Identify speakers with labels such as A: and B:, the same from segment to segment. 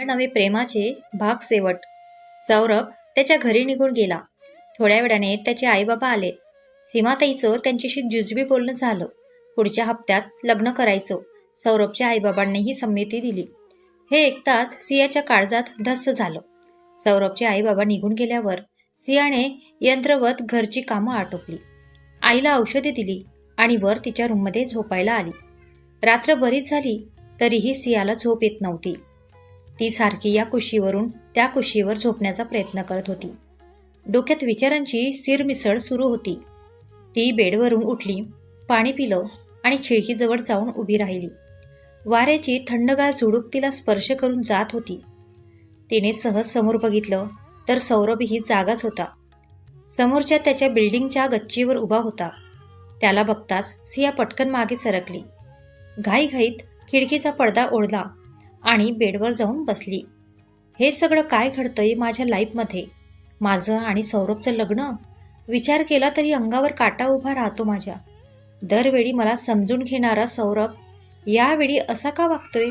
A: नवे प्रेमाचे भाग शेवट. सौरभ त्याच्या घरी निघून गेला. थोड्या वेळाने त्याचे आईबाबा आलेत. सीमाताईचं त्यांच्याशी जुजबी बोलणं झालं. पुढच्या हप्त्यात लग्न करायचं. सौरभच्या आईबाबांनीही संमती दिली. हे ऐकताच सियाच्या काळजात धस्स झालं. सौरभचे आईबाबा निघून गेल्यावर सियाने यंत्रवत घरची कामं आटोपली. आईला औषधे दिली आणि वर तिच्या रूममध्ये झोपायला आली. रात्र बरीच झाली तरीही सियाला झोप येत नव्हती. ती सारखी या कुशीवरून त्या कुशीवर झोपण्याचा प्रयत्न करत होती. डोक्यात विचारांची सिरमिसळ सुरू होती. ती बेडवरून उठली, पाणी पिलं आणि खिडकीजवळ जाऊन उभी राहिली. वाऱ्याची थंडगार झुळूक तिला स्पर्श करून जात होती. तिने सहज समोर बघितलं तर सौरभही जागाच होता. समोरच्या त्याच्या बिल्डिंगच्या गच्चीवर उभा होता. त्याला बघताच सिया पटकन मागे सरकली. घाईघाईत खिडकीचा पडदा ओढला आणि बेडवर जाऊन बसली. हे सगळं काय घडतंय माझ्या लाईफमध्ये? माझं आणि सौरभचं लग्न? विचार केला तरी अंगावर काटा उभा राहतो माझ्या. दरवेळी मला समजून घेणारा सौरभ यावेळी असा का वागतोय?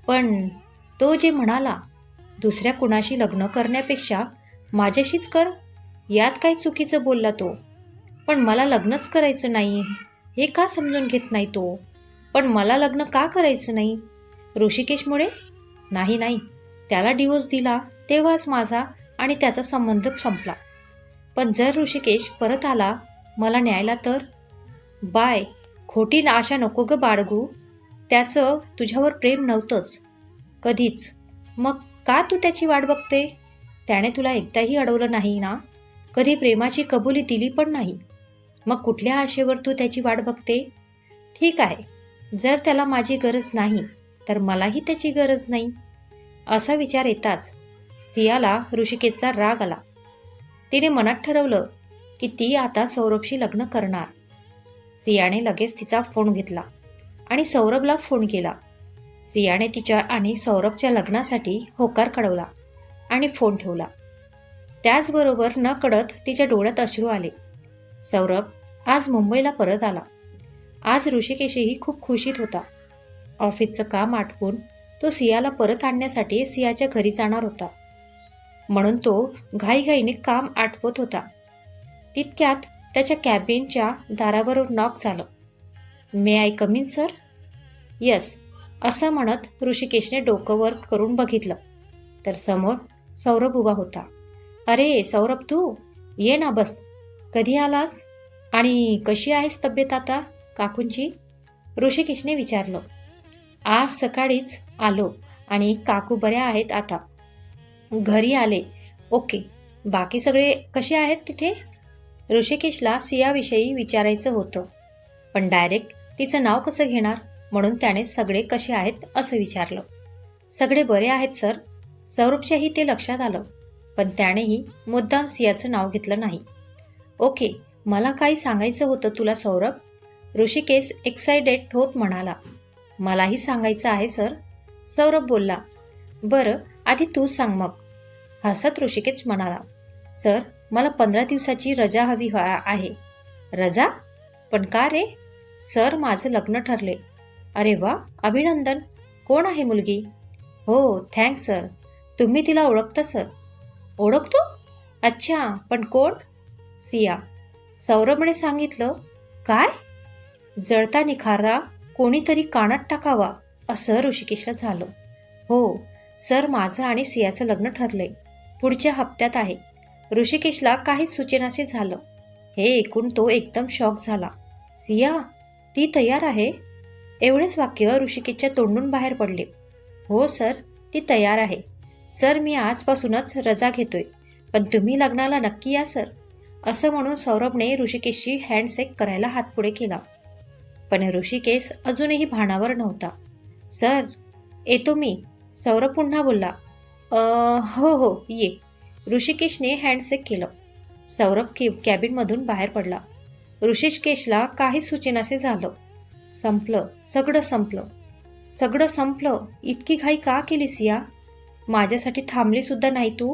A: पण तो जे म्हणाला, दुसऱ्या कुणाशी लग्न करण्यापेक्षा माझ्याशीच कर, यात काय चुकीचं बोलला तो? पण मला लग्नच करायचं नाही हे का समजून घेत नाही तो? पण मला लग्न का करायचं नाही? ऋषिकेशमुळे? नाही, त्याला डिवोर्स दिला तेव्हाच माझा आणि त्याचा संबंध संपला. पण जर ऋषिकेश परत आला मला न्यायला तर? बाय, खोटी आशा नको ग बाळगू. त्याचं तुझ्यावर प्रेम नव्हतंच कधीच. मग का तू त्याची वाट बघते? त्याने तुला एकदाही अडवलं नाही ना? कधी प्रेमाची कबुली दिली पण नाही. मग कुठल्या आशेवर तू त्याची वाट बघते? ठीक आहे, जर त्याला माझी गरज नाही तर मलाही त्याची गरज नाही. असा विचार येताच सियाला ऋषिकेशचा राग आला. तिने मनात ठरवलं की ती आता सौरभशी लग्न करणार. सियाने लगेच तिचा फोन घेतला आणि सौरभला फोन केला. सियाने तिच्या आणि सौरभच्या लग्नासाठी होकार कळवला आणि फोन ठेवला. त्याचबरोबर न कळत तिच्या डोळ्यात अश्रू आले. सौरभ आज मुंबईला परत आला. आज ऋषिकेशही खूप खुशीत होता. ऑफिसचं काम आटपून तो सियाला परत आणण्यासाठी सियाच्या घरी जाणार होता. म्हणून तो घाईघाईने काम आटपत होता. तितक्यात त्याच्या कॅबिनच्या दारावर नॉक झालं. May I come in sir? Yes, असं म्हणत ऋषिकेशने डोकं वर करून बघितलं तर समोर सौरभ उभा होता. अरे सौरभ, तू ये ना, बस. कधी आलास आणि कशी आहेस तब्येत आता काकूंची? ऋषिकेशने विचारलं. आज सकाळीच आलो आणि काकू बऱ्या आहेत आता. घरी आले. ओके, बाकी सगळे कसे आहेत तिथे? ऋषिकेशला सियाविषयी विचारायचं होतं, पण डायरेक्ट तिचं नाव कसं घेणार, म्हणून त्याने सगळे कसे आहेत असं विचारलं. सगळे बरे आहेत सर. सौरभच्याही ते लक्षात आलं, पण त्यानेही मुद्दाम सियाचं नाव घेतलं नाही. ओके, मला काही सांगायचं होतं तुला सौरभ. ऋषिकेश एक्सायटेड होत म्हणाला. मलाही सांगायचं आहे सर, सौरभ बोलला. बरं, आधी तू सांग मग, हसत ऋषिकेश म्हणाला. सर, मला 15 दिवसाची रजा हवी आहे. रजा? पण का रे? सर, माझं लग्न ठरले. अरे वा, अभिनंदन. कोण आहे मुलगी? हो, थँक्स सर. तुम्ही तिला ओळखता सर? ओळखतो? अच्छा, पण कोण? सिया. सौरभने सांगितलं. काय? जळता निखारा कोणीतरी कानात टाकावा असं ऋषिकेशला झालं. हो सर, माझं आणि सियाचं लग्न ठरलंय. पुढच्या हप्त्यात आहे. ऋषिकेशला काहीच सुचेनासे झालं. हे ऐकून तो एकदम शॉक झाला. सिया, ती तयार आहे? एवढेच वाक्य ऋषिकेशच्या तोंडून बाहेर पडले. हो सर, ती तयार आहे. सर, मी आजपासूनच रजा घेतोय, पण तुम्ही लग्नाला नक्की या सर. असं म्हणून सौरभने ऋषिकेशची हँडशेक करायला हात पुढे केला. पण ऋषिकेश अजूनही भानावर नव्हता. सर, येतो मी. सौरभ पुन्हा बोलला. हो ये. ऋषिकेशने हँडशेक केलं. सौरभ कॅबिनमधून बाहेर पडला. ऋषिकेशला काही सुचेनासे झालं. सगळं संपलं. इतकी घाई का केली सिया? माझ्यासाठी थांबली सुद्धा नाही तू?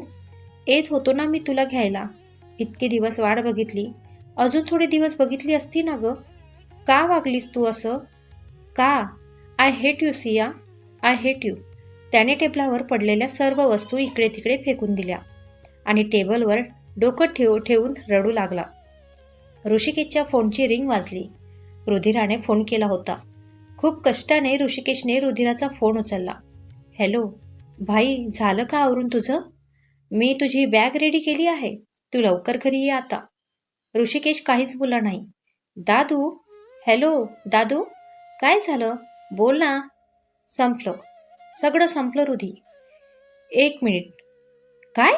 A: येत होतो ना मी तुला घ्यायला. इतके दिवस वाट बघितली, अजून थोडे दिवस बघितली असती ना ग. का वागलीस तू असं? का? I hate you Siya, I hate you. त्याने टेबलावर पडलेल्या सर्व वस्तू इकडे तिकडे फेकून दिल्या आणि टेबलवर डोकं ठेवून रडू लागला. ऋषिकेशच्या फोनची रिंग वाजली. रुधिराने फोन केला होता. खूप कष्टाने ऋषिकेशने रुधिराचा फोन उचलला. हॅलो भाई, झालं का आवरून तुझं? मी तुझी बॅग रेडी केली आहे, तू लवकर घरी ये आता. ऋषिकेश काहीच बोलला नाही. दादू, हॅलो दादू, काय झालं? बोल ना. संपलं, सगळं संपलं रुधी. 1 मिनिट. काय?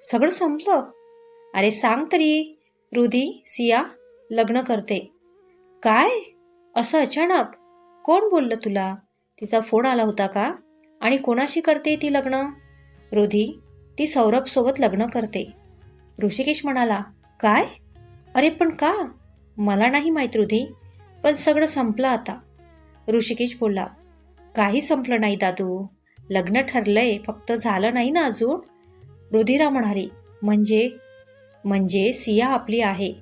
A: सगळं संपलं? अरे सांग तरी. रुधी, सिया लग्न करते. काय? असं अचानक? कोण बोललं तुला? तिचा फोन आला होता का? आणि कोणाशी करते ती लग्न? रुधी, ती सौरभसोबत लग्न करते. ऋषिकेश म्हणाला. काय? अरे पण का? मला नाही माहीत रुधी, पण सगळं संपलं आता. ऋषिकेश बोलला. काही संपलं नाही दादू, लग्न ठरलंय, फक्त झालं नाही ना अजून. रुधिरा म्हणाली. म्हणजे सिया आपली आहे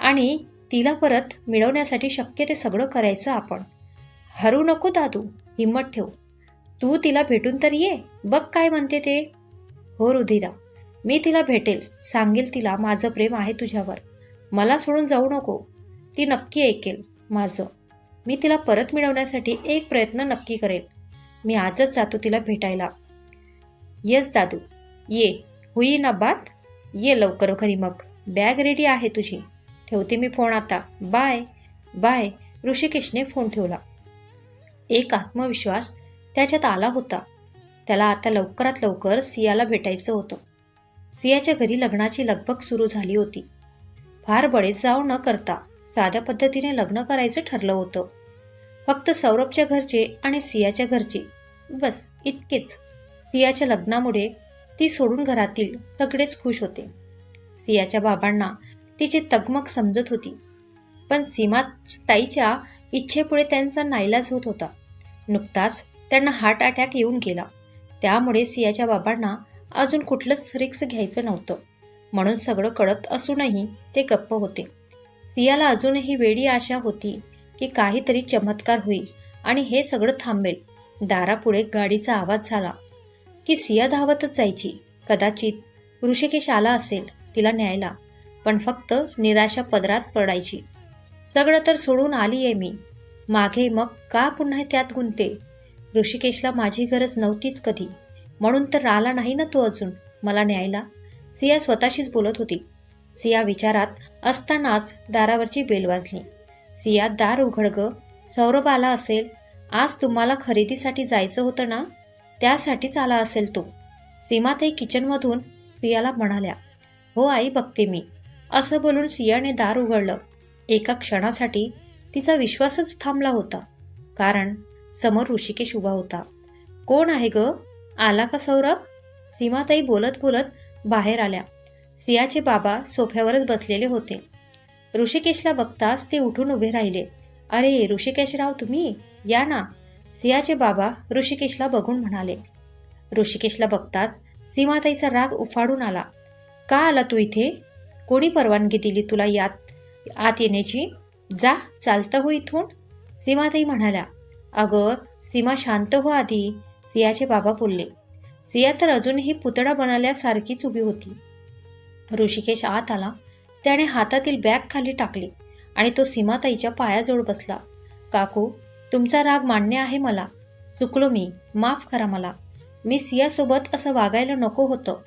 A: आणि तिला परत मिळवण्यासाठी शक्य ते सगळं करायचं आपण. हरू नको दादू, हिम्मत ठेव. तू तिला भेटून तर ये, बघ काय म्हणते ते. हो रुधिरा, मी तिला भेटेल, सांगेल तिला माझं प्रेम आहे तुझ्यावर, मला सोडून जाऊ नको. ती नक्की ऐकेल माझं. मी तिला परत मिळवण्यासाठी एक प्रयत्न नक्की करेल. मी आजच जातो तिला भेटायला. येस दादू, ये. हुई ना बात? ये लवकर घरी मग. बॅग रेडी आहे तुझी. ठेवते मी फोन आता. Bye bye. ऋषिकेशने फोन ठेवला. एक आत्मविश्वास त्याच्यात आला होता. त्याला आता लवकरात लवकर सियाला भेटायचं होतं. सियाच्या घरी लग्नाची लगबग सुरू झाली होती. फार बडेजाव न करता साध्या पद्धतीने लग्न करायचं ठरलं होतं. फक्त सौरभच्या घरचे आणि सियाच्या घरचे, बस इतकेच. सियाच्या लग्नामुळे ती सोडून घरातील सगळेच खुश होते. सियाच्या बाबांना तिची तगमग समजत होती, पण सीमाताईच्या इच्छेपुढे त्यांचा नाईलाज होत होता. नुकताच त्यांना हार्ट अटॅक येऊन गेला, त्यामुळे सियाच्या बाबांना अजून कुठलंच रिस्क घ्यायचं नव्हतं. म्हणून सगळं कळत असूनही ते गप्प होते. सियाला अजूनही वेडी आशा होती की काहीतरी चमत्कार होईल आणि हे सगळं थांबेल. दारापुढे गाडीचा आवाज झाला की सिया धावतच जायची. कदाचित ऋषिकेश आला असेल तिला न्यायला, पण फक्त निराशा पदरात पडायची. सगळं तर सोडून आली आहे मी मागे, मग का पुन्हा त्यात गुंते? ऋषिकेशला माझी गरज नव्हतीच कधी, म्हणून तर आला नाही ना तो अजून मला न्यायला. सिया स्वतःशीच बोलत होती. सिया विचारात असतानाच दारावरची बेल वाजली. सिया, दार उघड ग, सौरभ आला असेल. आज तुम्हाला खरेदीसाठी जायचं होतं ना, त्यासाठीच आला असेल तो. सीमाताई किचनमधून सियाला म्हणाल्या. हो आई, बघते मी. असं बोलून सियाने दार उघडलं. एका क्षणासाठी तिचा विश्वासच थांबला होता, कारण समोर ऋषिकेश उभा होता. कोण आहे ग? आला का सौरभ? सीमाताई बोलत बोलत बाहेर आल्या. सियाचे बाबा सोफ्यावरच बसलेले होते. ऋषिकेशला बघताच ते उठून उभे राहिले. अरे ऋषिकेशराव, तुम्ही या ना. सियाचे बाबा ऋषिकेशला बघून म्हणाले. ऋषिकेशला बघताच सीमाताईचा राग उफाडून आला. का आला तू इथे? कोणी परवानगी दिली तुला आत येण्याची? जा, चालतं हो इथून. सीमाताई म्हणाल्या. अगं सीमा, शांत हो आधी, सियाचे बाबा बोलले. सिया तर अजूनही पुतळा बनाल्यासारखीच उभी होती. ऋषिकेश आत आला. त्याने हातातील बॅग खाली टाकली आणि तो सीमाताईच्या पायाजवळ बसला. काकू, तुमचा राग मान्य आहे मला. चुकलो मी, माफ करा मला. मी सियासोबत असं वागायला नको होतं.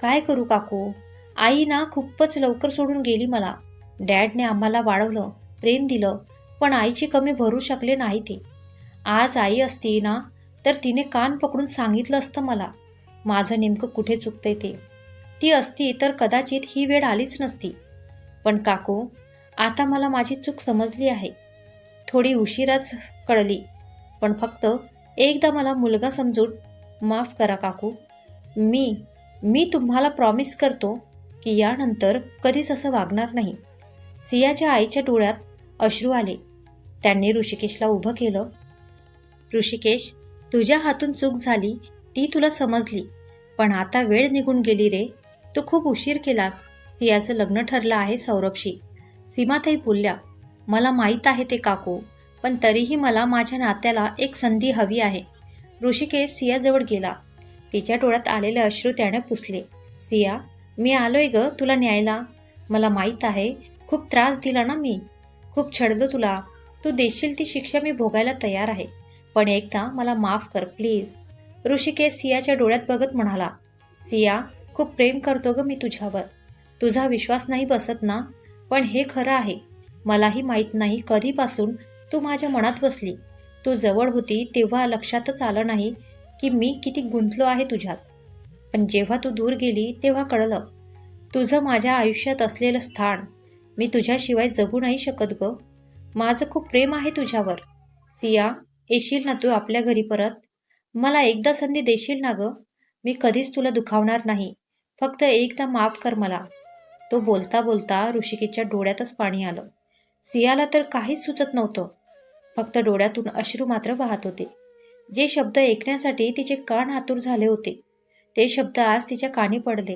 A: काय करू काकू? आई ना खूपच लवकर सोडून गेली मला. डॅडने आम्हाला वाढवलं, प्रेम दिलं, पण आईची कमी भरू शकले नाही ते. आज आई असती ना तर तिने कान पकडून सांगितलं असतं मला माझं नेमकं कुठे चुकतंय ते. ती असती तर कदाचित ही वेळ आलीच नसती. पण काकू, आता मला माझी चूक समजली आहे. थोडी उशिराच कळली, पण फक्त एकदा मला मुलगा समजून माफ करा काकू. मी तुम्हाला प्रॉमिस करतो की यानंतर कधीच असं वागणार नाही. सियाच्या आईच्या डोळ्यात अश्रू आले. त्यांनी ऋषिकेशला उभं केलं. ऋषिकेश, तुझ्या हातून चूक झाली, ती तुला समजली, पण आता वेळ निघून गेली रे. तू खूप उशीर केलास. सियाचं लग्न ठरलं आहे सौरभशी. सीमाताई बोलल्या. मला माहीत आहे ते काकू, पण तरीही मला माझ्या नात्याला एक संधी हवी आहे. ऋषिकेश सियाजवळ गेला. तिच्या डोळ्यात आलेले अश्रू त्याने पुसले. सिया, मी आलोय ग तुला न्यायला. मला माहीत आहे खूप त्रास दिला ना मी, खूप छळलो तुला. तू देशील ती शिक्षा मी भोगायला तयार आहे, पण एकदा मला माफ कर प्लीज. ऋषिकेश सियाच्या डोळ्यात बघत म्हणाला. सिया, खूप प्रेम करतो ग मी तुझ्यावर. तुझा विश्वास नाही बसत ना, पण हे खरं आहे. मलाही माहीत नाही कधीपासून तू माझ्या मनात बसली. तू जवळ होती तेव्हा लक्षातच आलं नाही की मी किती गुंतलो आहे तुझ्यात. पण जेव्हा तू दूर गेली तेव्हा कळलं तुझं माझ्या आयुष्यात असलेलं स्थान. मी तुझ्याशिवाय जगू नाही शकत ग. माझं खूप प्रेम आहे तुझ्यावर. सिया, येशील ना तू आपल्या घरी परत? मला एकदा संधी देशील ना ग? मी कधीच तुला दुखावणार नाही. फक्त एकदा माफ कर मला. तो बोलता बोलता ऋषिकेशच्या डोळ्यातच पाणी आलं. सियाला तर काहीच सुचत नव्हतं. फक्त डोळ्यातून अश्रू मात्र वाहत होते. जे शब्द ऐकण्यासाठी तिचे कान आतुर झाले होते, ते शब्द आज तिच्या कानी पडले.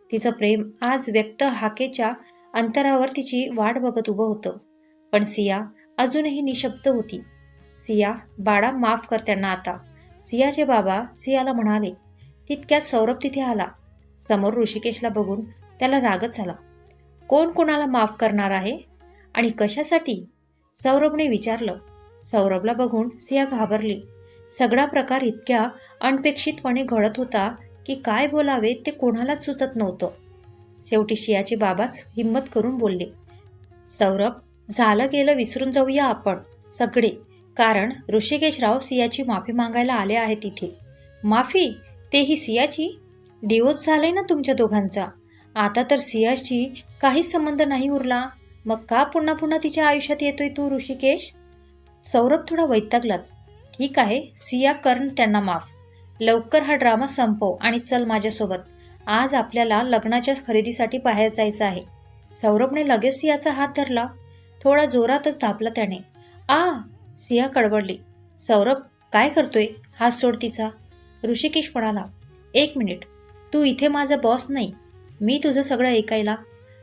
A: तिचं प्रेम आज व्यक्त हाकेच्या अंतरावर तिची वाट बघत उभं होतं. पण सिया अजूनही निशब्द होती. सिया, बाळा माफ कर त्यांना आता. सियाचे बाबा सियाला म्हणाले. तितक्यात सौरभ तिथे आला. समोर ऋषिकेशला बघून त्याला रागच आला. कोण कोणाला माफ करणार आहे आणि कशासाठी? सौरभने विचारलं. सौरभला बघून सिया घाबरली. सगळा प्रकार इतक्या अनपेक्षितपणे घडत होता की काय बोलावे ते कोणालाच सुचत नव्हतं. शेवटी सियाचे बाबाच हिम्मत करून बोलले. सौरभ, झालं गेलं विसरून जाऊया आपण सगळे, कारण ऋषिकेशराव सियाची माफी मागायला आले आहेत तिथे. माफी? तेही सियाची? डिवोर्स झालाय ना तुमच्या दोघांचा. आता तर सियाशी काहीच संबंध नाही उरला. मग का पुन्हा पुन्हा तिच्या आयुष्यात येतोय तू ऋषिकेश? सौरभ थोडा वैतागलाच. ठीक आहे सिया, कर त्यांना माफ. लवकर हा ड्रामा संपव आणि चल माझ्यासोबत. आज आपल्याला लग्नाच्या खरेदीसाठी बाहेर जायचं आहे. सौरभने लगेच सियाचा हात धरला. थोडा जोरातच दाबला त्याने. सिया कडबडली. सौरभ, काय करतोय? हात सोड तिचा. ऋषिकेश म्हणाला. एक मिनिट, तू इथे माझा बॉस नाही. मी तुझं सगळं ऐकायला.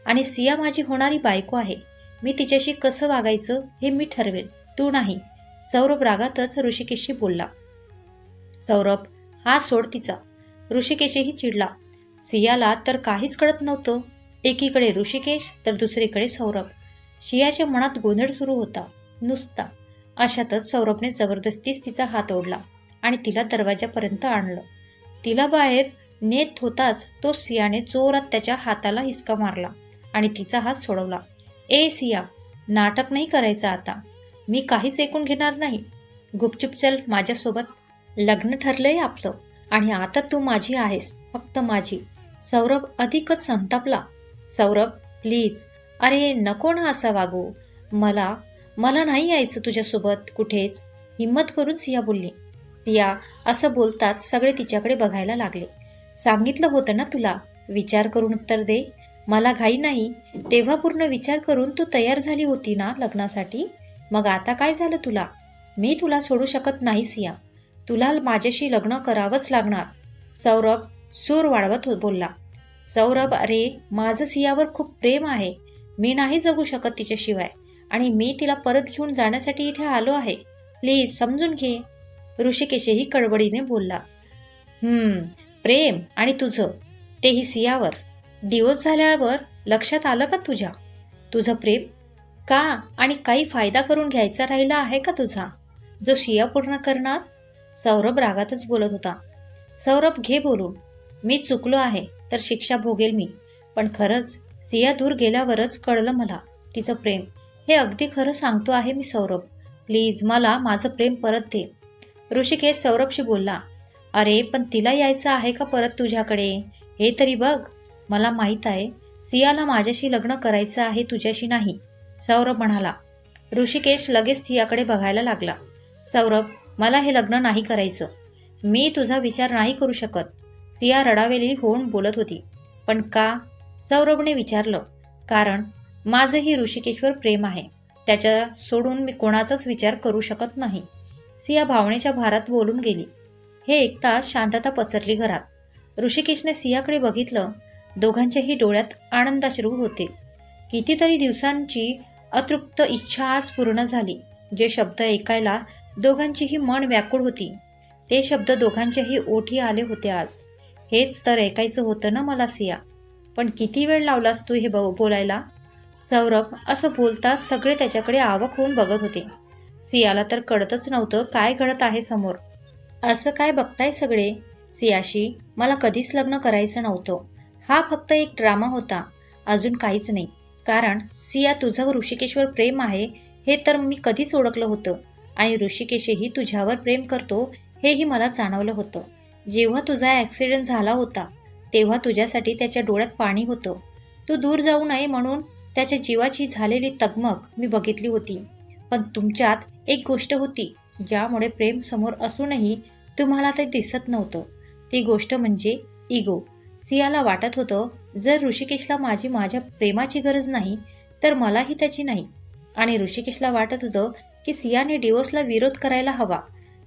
A: आणि सिया माझी होणारी बायको आहे. मी तिच्याशी कसं वागायचं हे मी ठरवेल, तू नाही. सौरभ रागातच ऋषिकेशशी बोलला. सौरभ, हात सोड तिचा. ऋषिकेशही चिडला. सियाला तर काहीच कळत नव्हतं. एकीकडे ऋषिकेश तर दुसरीकडे सौरभ. सियाच्या मनात गोंधळ सुरू होता नुसता. अशातच सौरभने जबरदस्तीच तिचा हात ओढला आणि तिला दरवाजापर्यंत आणलं. तिला बाहेर नेत होताच तो सियाने जोरात त्याच्या हाताला हिसका मारला आणि तिचा हात सोडवला. सिया, नाटक नाही करायचं आता. मी काहीच ऐकून घेणार नाही. गुपचूप चल माझ्यासोबत. लग्न ठरलंय आपलं आणि आता तू माझी आहेस, फक्त माझी. सौरभ अधिकच संतापला. सौरभ, प्लीज. अरे नको ना असं वागू. मला नाही यायचं तुझ्यासोबत कुठेच. हिम्मत करून सिया बोलली. सिया असं बोलताच सगळे तिच्याकडे बघायला लागले. सांगितलं होतं ना तुला, विचार करून उत्तर दे. मला घाई नाही. तेव्हा पूर्ण विचार करून तू तयार झाली होती ना लग्नासाठी. मग आता काय झालं तुला? मी तुला सोडू शकत नाही सिया. तुला माझ्याशी लग्न करावंच लागणार. सौरभ सूर वाढवत बोलला. सौरभ, अरे माझं सियावर खूप प्रेम आहे. मी नाही जगू शकत तिच्याशिवाय आणि मी तिला परत घेऊन जाण्यासाठी इथे आलो आहे. प्लीज समजून घे. ऋषिकेशही कडबडीने बोलला. प्रेम आणि तुझं, तेही सियावर. डिवोर्स झाल्यावर लक्षात आलं का तुझं प्रेम? का आणि काही फायदा करून घ्यायचा राहिला आहे का तुझा, जो सिया पूर्ण करणार? सौरभ रागातच बोलत होता. सौरभ, घे बोलून. मी चुकलो आहे तर शिक्षा भोगेल मी. पण खरंच सिया दूर गेल्यावरच कळलं मला तिचं प्रेम. हे अगदी खरं सांगतो आहे मी सौरभ. प्लीज मला माझं प्रेम परत दे. ऋषिकेश सौरभशी बोलला. अरे पण तिला यायचं आहे का परत तुझ्याकडे, हे तरी बघ. मला माहीत आहे सियाला माझ्याशी लग्न करायचं आहे, तुझ्याशी नाही, सौरभ म्हणाला. ऋषिकेश लगेच सियाकडे बघायला लागला. सौरभ, मला हे लग्न नाही करायचं. मी तुझा विचार नाही करू शकत. सिया रडावेली होऊन बोलत होती. पण का? सौरभने विचारलं. कारण माझंही ऋषिकेशवर प्रेम आहे. त्याच्या सोडून मी कोणाचाच विचार करू शकत नाही. सिया भावनेच्या भारात बोलून गेली. हे ऐकताच शांतता पसरली घरात. ऋषिकेशने सियाकडे बघितलं. दोघांच्याही डोळ्यात आनंदाश्रू होते. कितीतरी दिवसांची अतृप्त इच्छा आज पूर्ण झाली. जे शब्द ऐकायला दोघांचीही मन व्याकुळ होती ते शब्द दोघांच्याही ओठी आले होते आज. हेच तर ऐकायचं होतं ना मला सिया. पण किती वेळ लावलास तू हे बोलायला? सौरभ असं बोलताच सगळे त्याच्याकडे आवाक होऊन बघत होते. सियाला तर कळतच नव्हतं काय घडत आहे समोर. असं काय बघताय सगळे? सियाशी मला कधीच लग्न करायचं नव्हतं. हा फक्त एक ड्रामा होता, अजून काहीच नाही. कारण सिया, तुझं ऋषिकेशवर प्रेम आहे हे तर मी कधीच ओळखलं होतं. आणि ऋषिकेशही तुझ्यावर प्रेम करतो हेही मला जाणवलं होतं. जेव्हा तुझा ॲक्सिडेंट झाला होता तेव्हा तुझ्यासाठी त्याच्या डोळ्यात पाणी होतं. तू दूर जाऊ नये म्हणून त्याच्या जीवाची झालेली तगमग मी बघितली होती. पण तुमच्यात एक गोष्ट होती ज्यामुळे प्रेम समोर असूनही तुम्हाला ते दिसत नव्हतं. ती गोष्ट म्हणजे इगो. सियाला वाटत होतं जर ऋषिकेशला माझ्या प्रेमाची गरज नाही तर मलाही त्याची नाही. आणि ऋषिकेशला वाटत होतं की सियाने डिवोर्सला विरोध करायला हवा.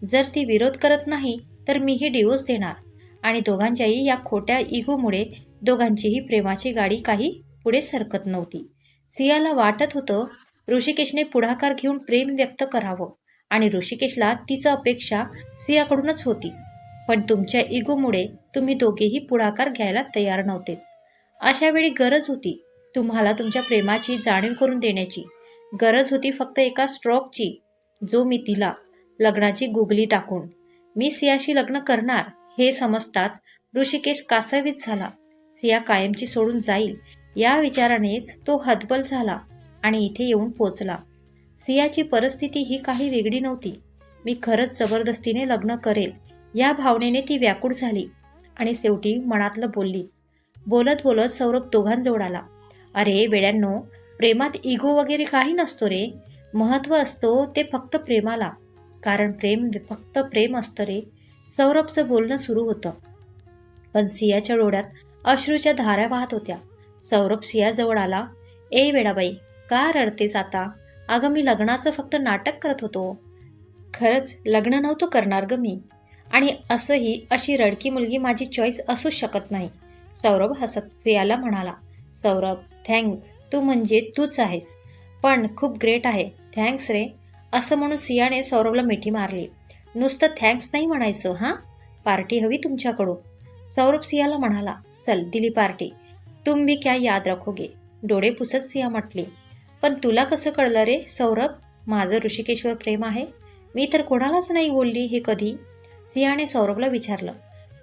A: जर ती विरोध करत नाही तर मीही डिवोर्स देणार. आणि दोघांच्याही या खोट्या इगोमुळे दोघांचीही प्रेमाची गाडी काही पुढे सरकत नव्हती. सियाला वाटत होतं ऋषिकेशने पुढाकार घेऊन प्रेम व्यक्त करावं आणि ऋषिकेशला तिचं अपेक्षा सियाकडूनच होती. पण तुमच्या इगोमुळे तुम्ही दोघेही पुढाकार घ्यायला तयार नव्हतेच. अशा वेळी गरज होती तुम्हाला तुमच्या प्रेमाची जाणीव करून देण्याची. गरज होती फक्त एका स्ट्रोकची, जो मी दिला लग्नाची गुगली टाकून. मी सियाशी लग्न करणार हे समजताच ऋषिकेश कासावीस झाला. सिया कायमची सोडून जाईल या विचारानेच तो हतबल झाला आणि इथे येऊन पोचला. सियाची परिस्थिती ही काही वेगळी नव्हती. मी खरंच जबरदस्तीने लग्न करेल या भावनेने ती व्याकुळ झाली आणि शेवटी मनातलं बोललीच. बोलत बोलत सौरभ दोघांजवळ आला. अरे वेड्यांनो, प्रेमात इगो वगैरे काही नसतो रे. महत्त्व असतो ते फक्त प्रेमाला. कारण प्रेम फक्त प्रेम असतं रे. सौरभचं बोलणं सुरू होतं. पण सियाच्या डोळ्यात अश्रूच्या धारा वाहत होत्या. सौरभ सियाजवळ आला. ए वेडाबाई, का रडतेस आता? अगं मी लग्नाचं फक्त नाटक करत होतो. खरंच लग्न नव्हतं करणार ग मी. आणि असंही अशी रडकी मुलगी माझी चॉईस असूच शकत नाही. सौरभ हसत सियाला म्हणाला. सौरभ, थँक्स, तू म्हणजे तूच आहेस. पण खूप ग्रेट आहे. थँक्स रे. असं म्हणून सियाने सौरभला मिठी मारली. नुसतं थँक्स नाही म्हणायचं हां, पार्टी हवी तुमच्याकडून. सौरभ सियाला म्हणाला. चल दिली पार्टी. तुम भी क्या याद रखोगे. डोळे पुसत सिया म्हटली. पण तुला कसं कळलं रे सौरभ माझं ऋषिकेशवर प्रेम आहे? मी तर कोणालाच नाही बोलली हे कधी. सियाने सौरभला विचारलं.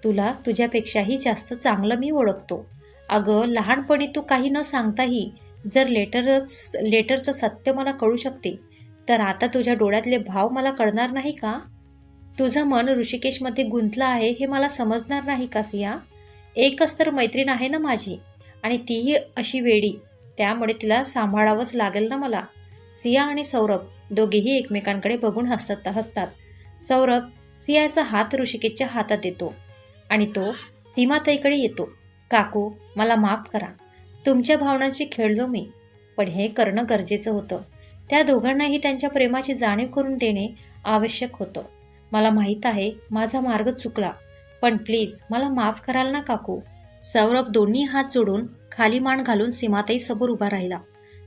A: तुला तुझ्यापेक्षाही जास्त चांगलं मी ओळखतो. अगं लहानपणी तू काही न सांगताही जर लेटरचं सत्य मला कळू शकते तर आता तुझ्या डोळ्यातले भाव मला कळणार नाही का? तुझं मन ऋषिकेशमध्ये गुंतलं आहे हे मला समजणार नाही का सिया? एकच तर मैत्रीण आहे ना माझी, आणि तीही अशी वेडी, त्यामुळे तिला सांभाळावंच लागेल ना मला. सिया आणि सौरभ दोघेही एकमेकांकडे बघून हसतात. सौरभ सियाचा हात ऋषिकेशच्या हातात देतो आणि तो सीमाताईकडे येतो. काकू, मला माफ करा. तुमच्या भावनांशी खेळलो मी, पण हे करणं गरजेचं होतं. त्या दोघांनाही त्यांच्या प्रेमाची जाणीव करून देणे आवश्यक होतं. मला माहीत आहे माझा मार्ग चुकला, पण प्लीज मला माफ कराल ना काकू. सौरभ दोन्ही हात जोडून खाली मान घालून सीमाताई समोर उभा राहिला.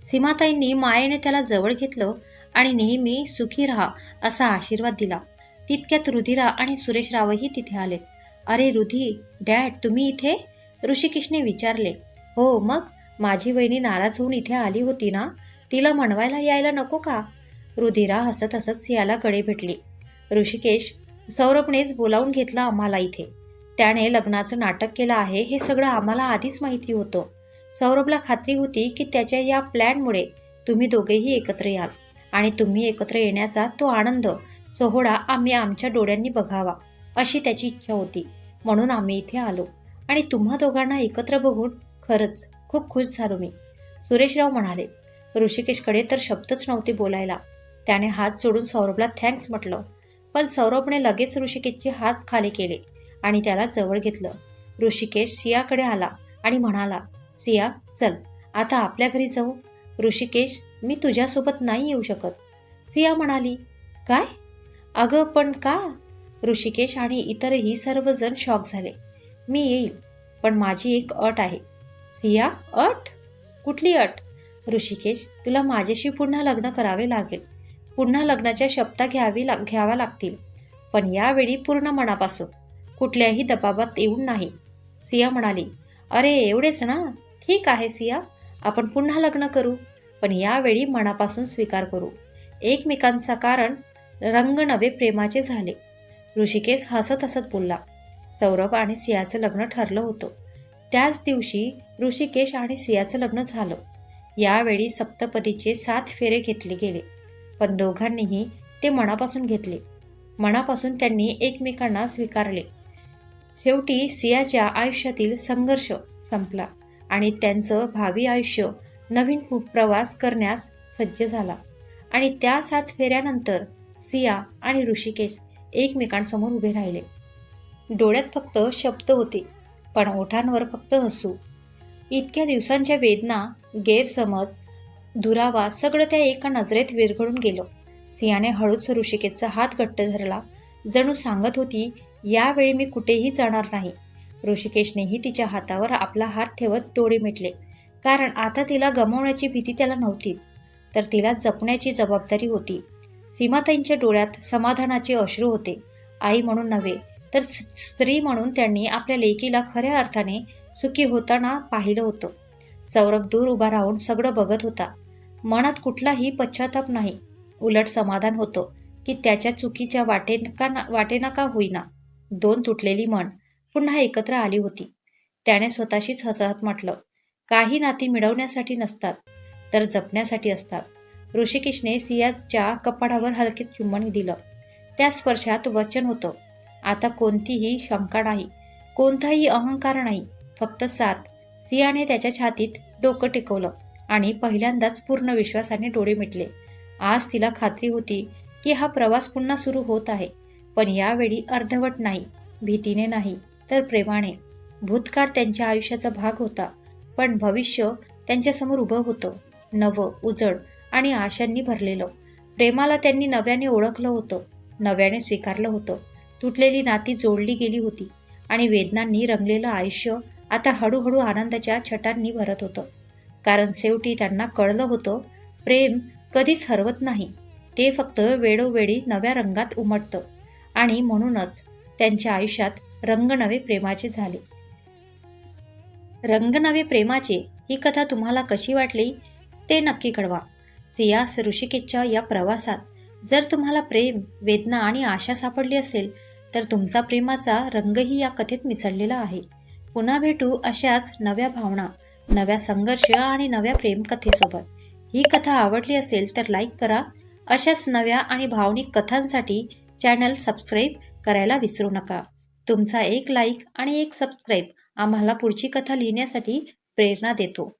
A: सीमाताईंनी मायेने त्याला जवळ घेतलं आणि नेहमी सुखी राहा असा आशीर्वाद दिला. तितक्यात रुधिरा आणि सुरेश रावही तिथे आले. अरे रुधी, डॅड तुम्ही इथे? ऋषिकेशने विचारले. हो मग, माझी वहिनी नाराज होऊन इथे आली होती ना, तिला मनवायला यायला नको का? रुधिरा हसत हसत सियाला कडे भेटली. ऋषिकेश, सौरभनेच बोलावून घेतलं आम्हाला इथे. त्याने लग्नाचं नाटक केलं आहे हे सगळं आम्हाला आधीच माहिती होतं. सौरभला खात्री होती की त्याच्या या प्लॅनमुळे तुम्ही दोघेही एकत्र याल आणि तुम्ही एकत्र येण्याचा तो आनंद सोहळा आम्ही आमच्या डोळ्यांनी बघावा अशी त्याची इच्छा होती. म्हणून आम्ही इथे आलो आणि तुम्हा दोघांना एकत्र बघून खरंच खूप खुश झालो मी. सुरेशराव म्हणाले. ऋषिकेशकडे तर शब्दच नव्हते बोलायला. त्याने हात जोडून सौरभला थँक्स म्हटलं, पण सौरभने लगेच ऋषिकेशचे हात खाली केले आणि त्याला जवळ घेतलं. ऋषिकेश सियाकडे आला आणि म्हणाला. सिया चल आता आपल्या घरी जाऊ. ऋषिकेश, मी तुझ्यासोबत नाही येऊ शकत. सिया म्हणाली. काय? अगं पण का? ऋषिकेश आणि इतरही सर्वजण शॉक झाले. मी येईल, पण माझी एक अट आहे. सिया, अट? कुठली अट? ऋषिकेश, तुला माझ्याशी पुन्हा लग्न करावे लागेल. पुन्हा लग्नाच्या शपथा घ्याव्या लागतील. पण यावेळी पूर्ण मनापासून, कुठल्याही दबावात येऊन नाही. सिया म्हणाली, अरे एवढेच ना, ठीक आहे सिया, आपण पुन्हा लग्न करू, पण यावेळी मनापासून स्वीकार करू एकमेकांचा, कारण रंग नवे प्रेमाचे झाले. ऋषिकेश हसत हसत बोलला. सौरभ आणि सियाचं लग्न ठरलं होतं. त्याच दिवशी ऋषिकेश आणि सियाचं लग्न झालं. यावेळी सप्तपदीचे 7 फेरे घेतले गेले, पण दोघांनीही ते मनापासून घेतले. मनापासून त्यांनी एकमेकांना स्वीकारले. शेवटी सियाच्या आयुष्यातील संघर्ष संपला आणि त्यांचं भावी आयुष्य नवीन प्रवास करण्यास सज्ज झाला. आणि त्या 7 फेऱ्यानंतर सिया आणि ऋषिकेश एकमेकांसमोर उभे राहिले. डोळ्यात फक्त शब्द होते, पण ओठांवर फक्त हसू. इतक्या दिवसांच्या वेदना, गैरसमज, दुरावा सगळं त्या एका नजरेत विरघळून गेलं. सियाने हळूच ऋषिकेशचा हात घट्ट धरला, जणू सांगत होती, यावेळी मी कुठेही जाणार नाही. ऋषिकेशनेही तिच्या हातावर आपला हात ठेवत डोळे मिटले, कारण आता तिला गमावण्याची भीती त्याला नव्हतीच, तर तिला जपण्याची जबाबदारी होती. सीमाताईंच्या डोळ्यात समाधानाचे अश्रू होते. आई म्हणून नव्हे, तर स्त्री म्हणून त्यांनी आपल्या लेकीला खऱ्या अर्थाने सुखी होताना पाहिलं होतं. सौरभ दूर उभा राहून सगळं बघत होता. मनात कुठलाही पश्चाताप नाही, उलट समाधान होतं की त्याच्या चुकीच्या वाटेना का होईना 2 तुटलेली मन पुन्हा एकत्र आली होती. त्याने स्वतःशीच हसत म्हटलं, काही नाती मिळवण्यासाठी नसतात, तर जपण्यासाठी असतात. ऋषिकेशने सियाच्या कपाळावर हलके चुंबन दिलं. त्या स्पर्शात वचन होतं. आता कोणतीही शंका नाही, कोणताही अहंकार नाही, फक्त साथ. सियाने त्याच्या छातीत डोकं टेकवलं आणि पहिल्यांदाच पूर्ण विश्वासाने डोळे मिटले. आज तिला खात्री होती की हा प्रवास पुन्हा सुरू होत आहे, पण यावेळी अर्धवट नाही, भीतीने नाही, तर प्रेमाने. भूतकाळ त्यांच्या आयुष्याचा भाग होता, पण भविष्य त्यांच्यासमोर उभं होतं, नवं, उजळ आणि आशांनी भरलेलं. प्रेमाला त्यांनी नव्याने ओळखलं होतं, नव्याने स्वीकारलं होतं. तुटलेली नाती जोडली गेली होती आणि वेदनांनी रंगलेलं आयुष्य आता हळूहळू आनंदाच्या छटांनी भरत होतं. कारण शेवटी त्यांना कळलं होतं, प्रेम कधीच हरवत नाही, ते फक्त वेळोवेळी नव्या रंगात उमटतं. आणि म्हणूनच त्यांच्या आयुष्यात रंग नवे प्रेमाचे झाले. रंग नवे प्रेमाचे ही कथा तुम्हाला कशी वाटली ते नक्की कळवा. सिया ऋषिकेशच्या या प्रवासात जर तुम्हाला प्रेम, वेदना आणि आशा सापडली असेल, तर तुमचा प्रेमाचा रंगही या कथेत मिसळलेला आहे. पुन्हा भेटू अशाच नव्या भावना, नव्या संघर्ष आणि नव्या प्रेमकथेसोबत. ही कथा आवडली असेल तर लाईक करा. अशाच नव्या आणि भावनिक कथांसाठी चॅनल सबस्क्राईब करायला विसरू नका. तुमचा एक लाईक आणि एक सबस्क्राईब आम्हाला पुढची कथा लिहिण्यासाठी प्रेरणा देतो.